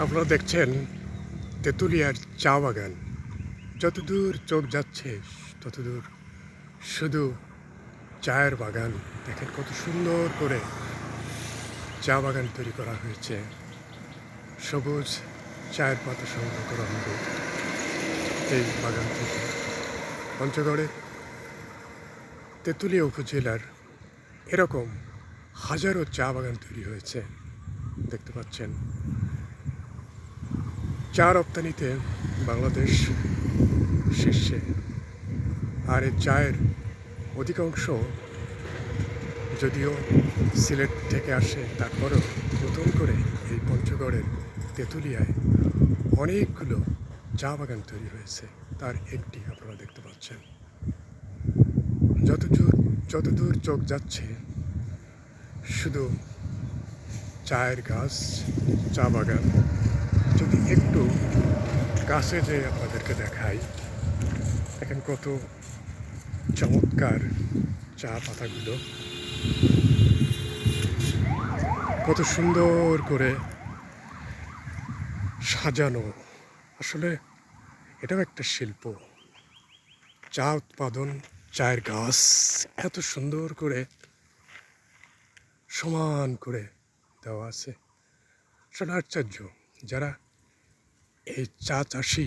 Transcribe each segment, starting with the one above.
আপনারা দেখছেন তেঁতুলিয়ার চা বাগান। যতদূর চোখ যাচ্ছে ততদূর শুধু চায়ের বাগান। দেখেন কত সুন্দর করে চা বাগান তৈরি করা হয়েছে। সবুজ চায়ের পাতা সংগ্রহ করা হবে এই বাগান থেকে। পঞ্চগড়ের তেঁতুলিয়া উপজেলার এরকম হাজারো চা বাগান তৈরি হয়েছে, দেখতে পাচ্ছেন। চা রপ্তানিতে বাংলাদেশ শীর্ষে, আর এই চায়ের অধিকাংশ যদিও সিলেট থেকে আসে, তারপরেও নতুন করে এই পঞ্চগড়ের তেঁতুলিয়ায় অনেকগুলো চা বাগান তৈরি হয়েছে। তার একটি আপনারা দেখতে পাচ্ছেন। যতদূর চোখ যাচ্ছে শুধু চায়ের গাছ, চা বাগান। যদি একটু কাছে যেয়ে আপনাদেরকে দেখাই, দেখেন কত চমৎকার চা পাতাগুলো, কত সুন্দর করে সাজানো। আসলে এটাও একটা শিল্প। চা উৎপাদন, চায়ের গাছ এত সুন্দর করে সমান করে দেওয়া আছে। আসলে আশ্চর্য, যারা এই চা চাষি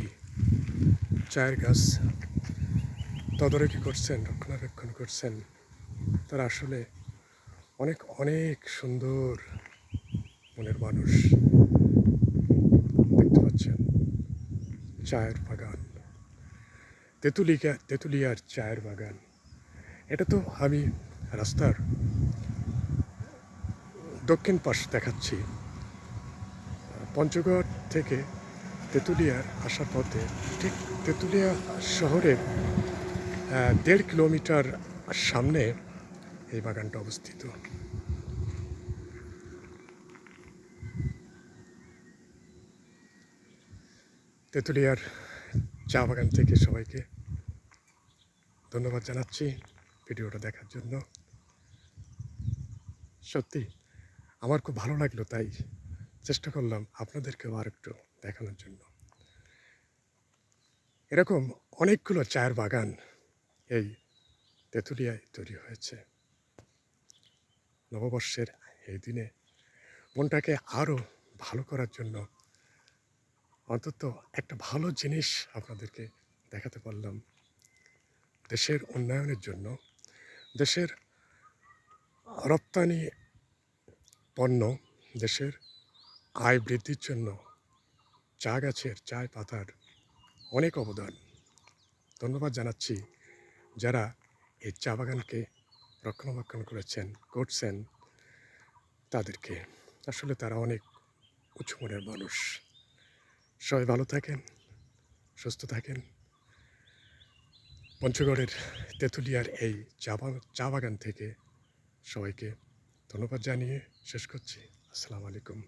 চায়ের গাছ তদারকি করছেন, রক্ষণাবেক্ষণ করছেন, তারা আসলে অনেক অনেক সুন্দর মনের মানুষ। দেখতে পাচ্ছেন চায়ের বাগান, তেঁতুলিয়ার চায়ের বাগান। এটা তো আমি রাস্তার দক্ষিণ পাশ দেখাচ্ছি। পঞ্চগড় থেকে তেঁতুলিয়ার আসার পথে ঠিক তেঁতুলিয়া শহরের 1.5 কিলোমিটার সামনে এই বাগানটা অবস্থিত। তেঁতুলিয়ার চা বাগান থেকে সবাইকে ধন্যবাদ জানাচ্ছি ভিডিওটা দেখার জন্য। সত্যি আমার খুব ভালো লাগলো, তাই চেষ্টা করলাম আপনাদেরকেও আর একটু দেখানোর জন্য। এরকম অনেকগুলো চায়ের বাগান এই তেঁতুলিয়ায় তৈরি হয়েছে। নববর্ষের এই দিনে মনটাকে আরও ভালো করার জন্য অন্তত একটা ভালো জিনিস আপনাদেরকে দেখাতে পারলাম। দেশের উন্নয়নের জন্য, দেশের রপ্তানি পণ্য, দেশের আয় বৃদ্ধির জন্য চা গাছের, চায় পাতার অনেক অবদান। ধন্যবাদ জানাচ্ছি যারা এই চা বাগানকে রক্ষণাবেক্ষণ করছেন তাদেরকে। আসলে তারা অনেক উঁচু মনের মানুষ। সবাই ভালো থাকেন, সুস্থ থাকেন। পঞ্চগড়ের তেঁতুলিয়ার এই চা বাগান থেকে সবাইকে ধন্যবাদ জানিয়ে শেষ করছি। আসসালামু আলাইকুম।